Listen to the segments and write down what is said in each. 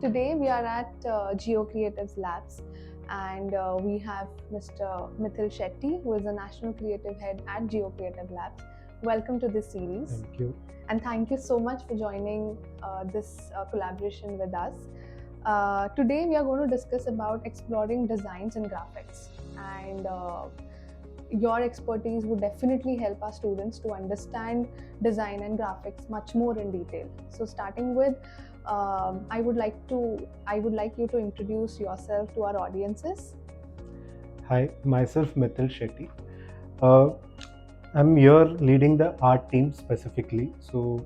Today we are at Jio Creative Labs and we have Mr. Mithil Shetty, who is a National Creative Head at Jio Creative Labs. Welcome to this series. Thank you. And thank you so much for joining this collaboration with us. Today we are going to discuss about exploring designs and graphics, and your expertise would definitely help our students to understand design and graphics much more in detail. So starting with, I would like you to introduce yourself to our audiences. Hi, myself Mithil Shetty. Uh, I'm here leading the art team specifically. So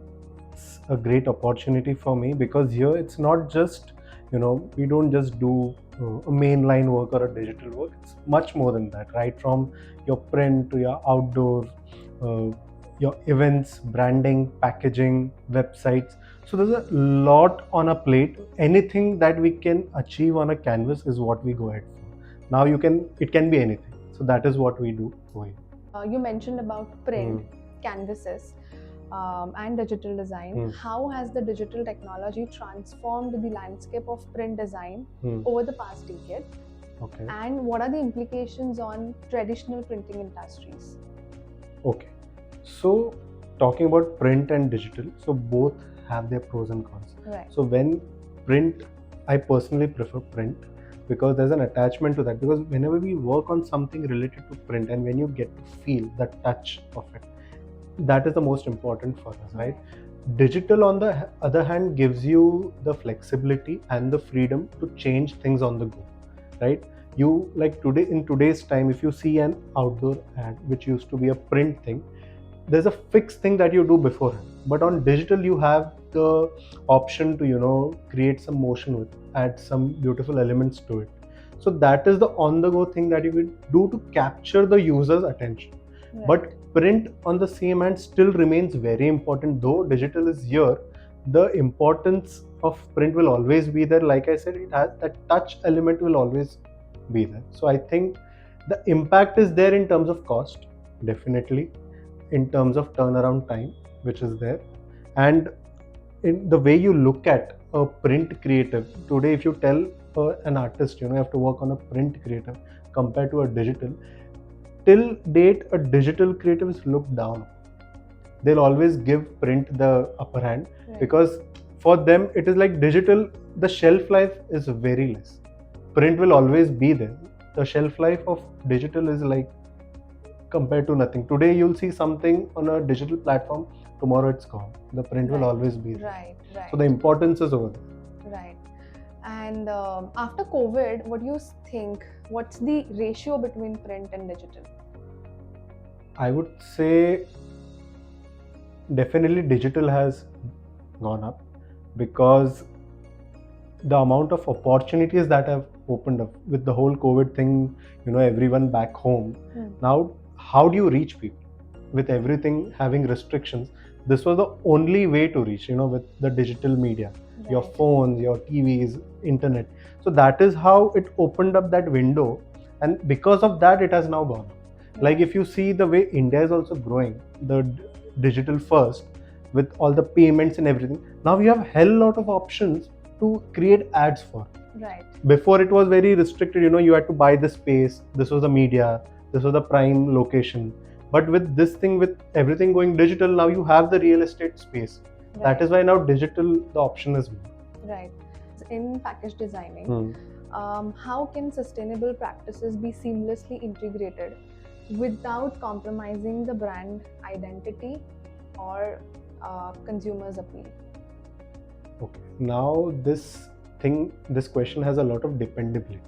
it's a great opportunity for me because here it's not just, we don't just do a mainline work or a digital work. It's much more than that, right? From your print to your outdoor, uh, your events, branding, packaging, websites. So there's a lot on a plate. Anything that we can achieve on a canvas is what we go ahead for. Now it can be anything. So that is what we do over here. You mentioned about print, canvases, and digital design. How has the digital technology transformed the landscape of print design over the past decade? Okay. And what are the implications on traditional printing industries? Okay. So talking about print and digital, so both have their pros and cons. Right. So when print, I personally prefer print because there's an attachment to that, because whenever we work on something related to print and when you get to feel the touch of it, that is the most important for us, right? Digital, on the other hand, gives you the flexibility and the freedom to change things on the go, right? You, like today, in today's time, if you see an outdoor ad which used to be a print thing, there's a fixed thing that you do beforehand, but on digital you have the option to create some motion with, add some beautiful elements to it. So that is the on the go thing that you will do to capture the user's attention. Right. But print, on the same hand, still remains very important. Though digital is here, the importance of print will always be there. Like I said, it has that touch element will always be there. So I think the impact is there in terms of cost, definitely, in terms of turnaround time, which is there, and in the way you look at a print creative today. If you tell an artist, you have to work on a print creative compared to a digital, till date a digital creative is looked down. They'll always give print the upper hand. Right. Because for them it is like digital, the shelf life is very less. Print will always be there. The shelf life of digital is like compared to nothing. Today you'll see something on a digital platform, tomorrow it's gone. The print will always be there. Right. So the importance is over there. Right. And after COVID, what do you think? What's the ratio between print and digital? I would say definitely digital has gone up because the amount of opportunities that have opened up with the whole COVID thing, everyone back home. Now, how do you reach people? With everything having restrictions, this was the only way to reach, with the digital media, right. Your phones, your TVs, internet. So that is how it opened up that window. And because of that, it has now gone up. Right. Like if you see the way India is also growing, the digital first, with all the payments and everything. Now we have hell lot of options to create ads for. Right. Before it was very restricted, you had to buy the space. This was the media. This was the prime location. But with this thing, with everything going digital, now you have the real estate space. Right. That is why now digital, the option is more. Right. In package designing, how can sustainable practices be seamlessly integrated without compromising the brand identity or consumers' appeal? Okay. Now this question has a lot of dependability,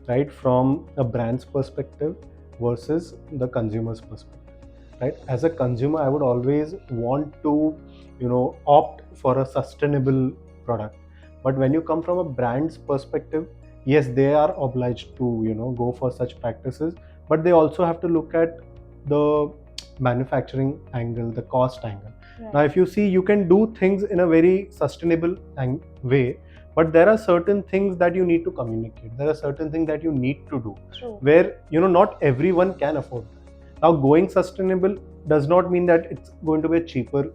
right? From a brand's perspective versus the consumer's perspective, right? As a consumer, I would always want to, opt for a sustainable product. But when you come from a brand's perspective, yes, they are obliged to, go for such practices, but they also have to look at the manufacturing angle, the cost angle. Right. Now, if you see, you can do things in a very sustainable way, but there are certain things that you need to communicate. There are certain things that you need to do. True. Where, not everyone can afford that. Now, going sustainable does not mean that it's going to be a cheaper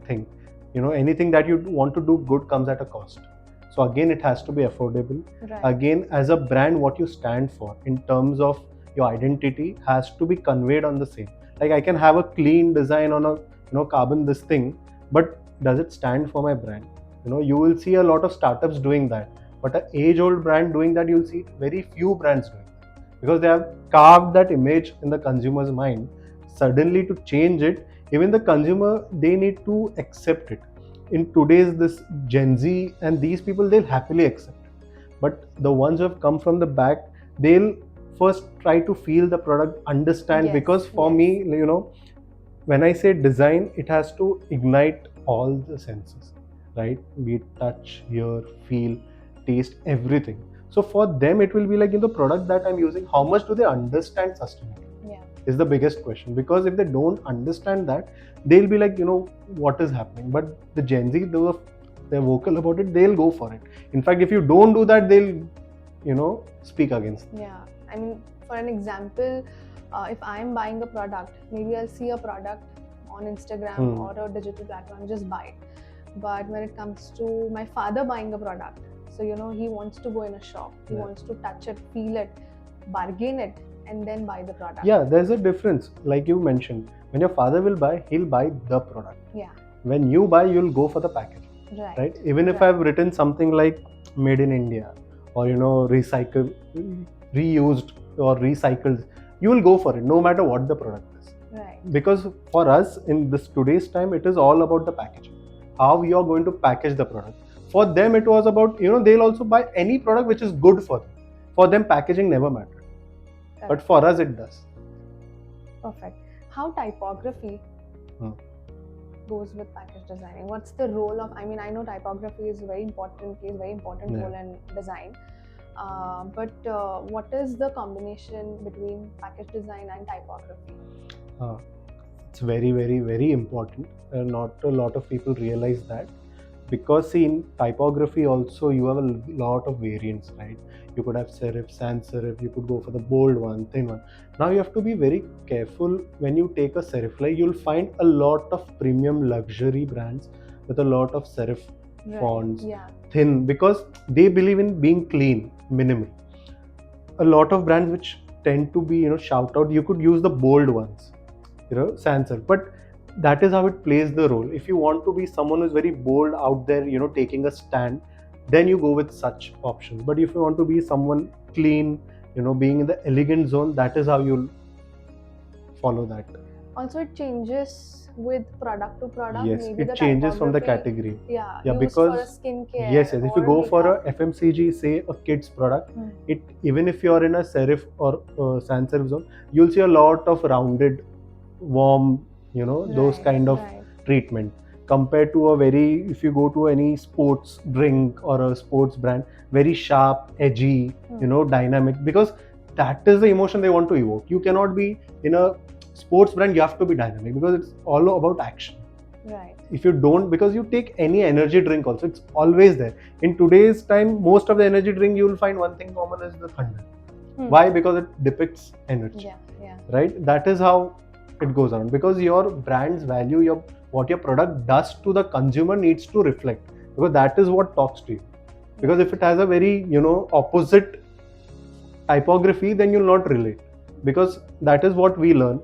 thing. Anything that you want to do good comes at a cost. So again, it has to be affordable. Right. Again, as a brand, what you stand for in terms of your identity has to be conveyed on the same. Like I can have a clean design on a carbon this thing, but does it stand for my brand? You will see a lot of startups doing that, but an age-old brand doing that, you'll see very few brands doing that because they have carved that image in the consumer's mind. Suddenly, to change it, even the consumer, they need to accept it. In today's this Gen Z and these people, they'll happily accept it. But the ones who have come from the back, they'll first try to feel the product, understand. Yes, because for yes. me, when I say design, it has to ignite all the senses, right? Be it touch, hear, feel, taste, everything. So for them, it will be like in the product that I'm using, how much do they understand sustainability? Yeah. Is the biggest question. Because if they don't understand that, they'll be like, what is happening? But the Gen Z, they're vocal about it, they'll go for it. In fact, if you don't do that, they'll, speak against it. Yeah. I mean, for an example, if I'm buying a product, maybe I'll see a product on Instagram or a digital platform, just buy it. But when it comes to my father buying a product, so he wants to go in a shop, he wants to touch it, feel it, bargain it, and then buy the product. Yeah, there's a difference. Like you mentioned, when your father will buy, he'll buy the product. Yeah. When you buy, you'll go for the package. Right? Even if I've written something like made in India or recycle, reused or recycled, you will go for it no matter what the product is. Right. Because for us in this today's time, it is all about the packaging. How you're going to package the product. For them, it was about, they'll also buy any product which is good for them. For them, packaging never mattered. Correct. But for us, it does. Perfect. How typography goes with package designing? What's the role of, I know typography is very important, plays very important role in design. But what is the combination between package design and typography? It's very, very, very important. Not a lot of people realize that. Because see, in typography also you have a lot of variants, right? You could have serif, sans serif, you could go for the bold one, thin one. Now you have to be very careful when you take a serif. Like you'll find a lot of premium luxury brands with a lot of serif fonts, thin, because they believe in being clean, minimal. A lot of brands which tend to be, shout out, you could use the bold ones, sans serif. But that is how it plays the role. If you want to be someone who's very bold out there, taking a stand, then you go with such options. But if you want to be someone clean, being in the elegant zone, that is how you'll follow that. Also, it changes with product to product. Yes, maybe it changes from the category. Yeah, because for a skincare. Yes, if you go for a FMCG, say a kids product, it even if you're in a serif or sans serif zone, you'll see a lot of rounded, warm, those kind of treatment, compared to a very, if you go to any sports drink or a sports brand, very sharp, edgy, dynamic, because that is the emotion they want to evoke. You cannot be in a sports brand, you have to be dynamic because it's all about action. Right. If you don't, because you take any energy drink also, it's always there. In today's time, most of the energy drink, you will find one thing common is the thunder. Why? Because it depicts energy. Right? That is how it goes on, because your brand's value, what your product does to the consumer needs to reflect, because that is what talks to you. Because if it has a very opposite typography, then you'll not relate, because that is what we learn.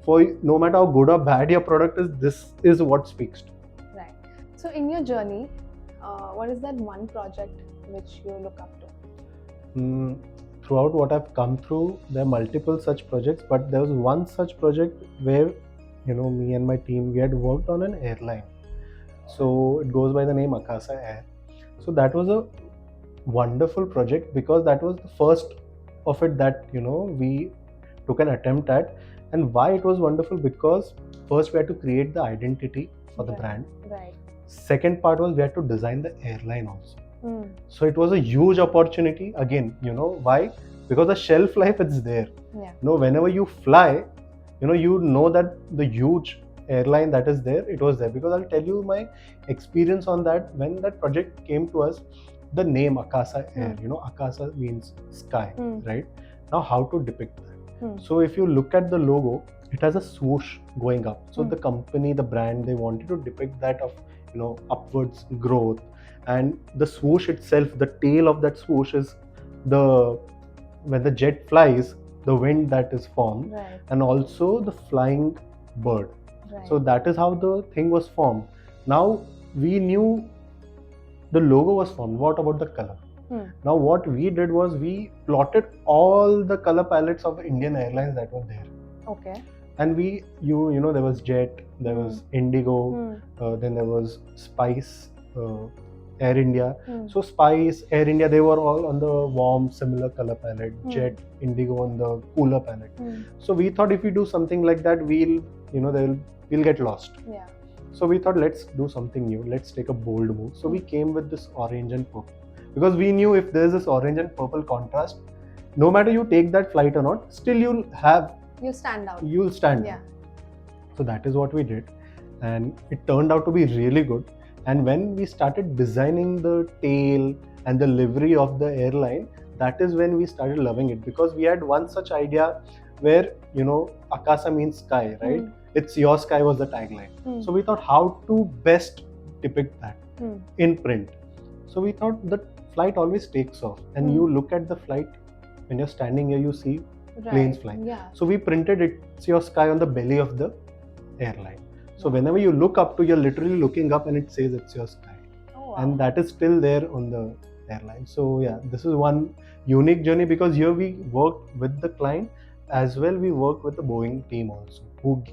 For no matter how good or bad your product is, this is what speaks to. Right. So in your journey, what is that one project which you look up to? Throughout what I've come through, there are multiple such projects, but there was one such project where, me and my team, we had worked on an airline. So it goes by the name Akasa Air. So that was a wonderful project, because that was the first of it that, we took an attempt at. And why it was wonderful? Because first we had to create the identity for the brand. Right. Second part was we had to design the airline also. So it was a huge opportunity. Again, why? Because the shelf life is there. Whenever you fly, you know that the huge airline that is there, it was there. Because I'll tell you my experience on that. When that project came to us, the name Akasa Air, Akasa means sky, right? Now how to depict that? So if you look at the logo, it has a swoosh going up. So the company, the brand, they wanted to depict that of, upwards growth. and the swoosh itself, the tail of that swoosh is the when the jet flies, the wind that is formed, Right. and also the flying bird. Right. So that is how the thing was formed. Now we knew the logo was formed. What about the color? Now what we did was we plotted all the color palettes of the Indian Airlines that were there. Okay. And you know there was Jet, there was Indigo, then there was Spice, Air India. So Spice, Air India, they were all on the warm similar color palette. Jet, Indigo on the cooler palette. So we thought if we do something like that, we'll get lost. Yeah. So we thought let's do something new. Let's take a bold move. So we came with this orange and purple because we knew if there's this orange and purple contrast, no matter you take that flight or not, still you'll stand out. Yeah. So that is what we did, and it turned out to be really good. And when we started designing the tail and the livery of the airline, that is when we started loving it, because we had one such idea where Akasa means sky, right? It's your sky was the tagline. So we thought how to best depict that in print. So we thought the flight always takes off, and you look at the flight when you're standing here, you see planes flying. Yeah. So we printed it's your sky on the belly of the airline. So whenever you look up to, you're literally looking up and it says it's your sky. Oh, wow. And that is still there on the airline. So yeah, this is one unique journey, because here we worked with the client as well. We worked with the Boeing team also, who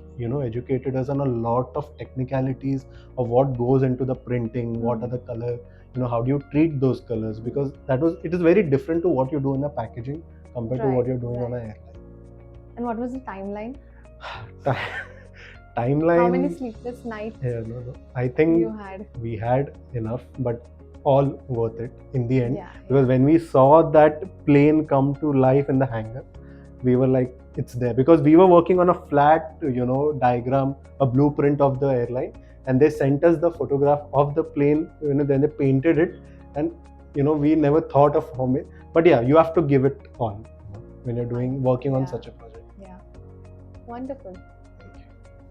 educated us on a lot of technicalities of what goes into the printing, what are the color, how do you treat those colors, because it is very different to what you do in the packaging compared to what you're doing on an airline. And what was the timeline? Timeline. How many sleepless nights? Yeah, no. I think we had enough, but all worth it in the end. Because when we saw that plane come to life in the hangar, we were like, it's there. Because we were working on a flat, diagram, a blueprint of the airline, and they sent us the photograph of the plane. Then they painted it, and we never thought of how many. But yeah, you have to give it all when you're working on such a project. Yeah, wonderful.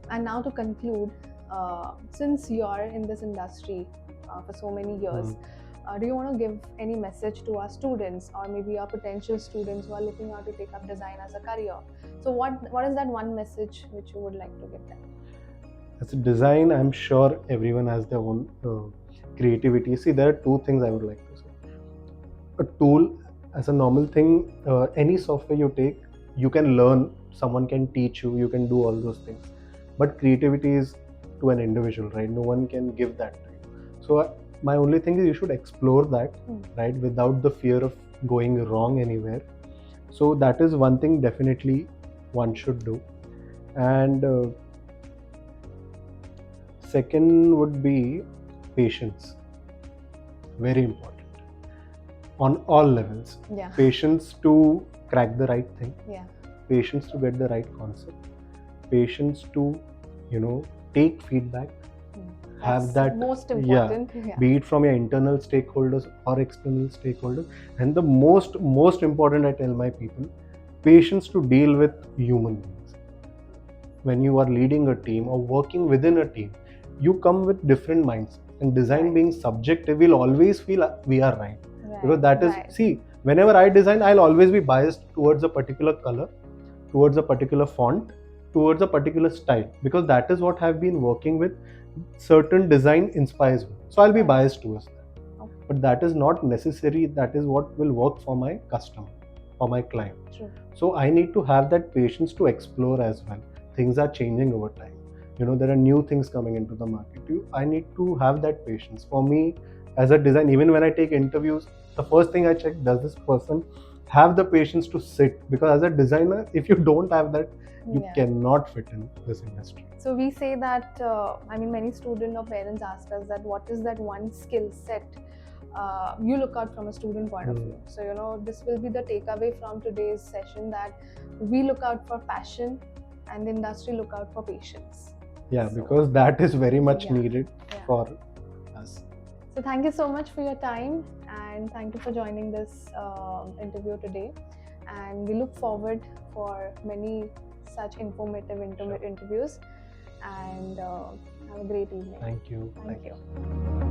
And now to conclude, since you are in this industry for so many years, do you want to give any message to our students, or maybe our potential students who are looking out to take up design as a career? So what is that one message which you would like to give them? As a design, I'm sure everyone has their own creativity. See, there are two things I would like to say. A tool, as a normal thing, any software you take, you can learn, someone can teach you, you can do all those things. But creativity is to an individual, right? No one can give that to you. So my only thing is you should explore that, right, without the fear of going wrong anywhere. So that is one thing definitely one should do. And second would be patience. Very important on all levels. Patience to crack the right thing. Patience to get the right concept. Patience to take feedback. Have that most important. Be it from your internal stakeholders or external stakeholders. And the most important, I tell my people, patience to deal with human beings. When you are leading a team or working within a team, you come with different minds, and design being subjective, we'll always feel we are right. Because that is, see, whenever I design, I'll always be biased towards a particular color, towards a particular font, towards a particular style, because that is what I've been working with. Certain design inspires me, so I'll be biased towards that. But that is not necessary. That is what will work for my customer, for my client. So I need to have that patience to explore as well. Things are changing over time. There are new things coming into the market. I need to have that patience. For me, as a design, even when I take interviews, the first thing I check, does this person have the patience to sit? Because as a designer, if you don't have that, you cannot fit in this industry. So we say that, many students or parents ask us that what is that one skill set you look out from a student point of view. So, this will be the takeaway from today's session, that we look out for passion and the industry look out for patience. Yeah, because that is very much needed for us. So thank you so much for your time, and thank you for joining this interview today. And we look forward for many such informative interviews, and have a great evening. Thank you. Thank you.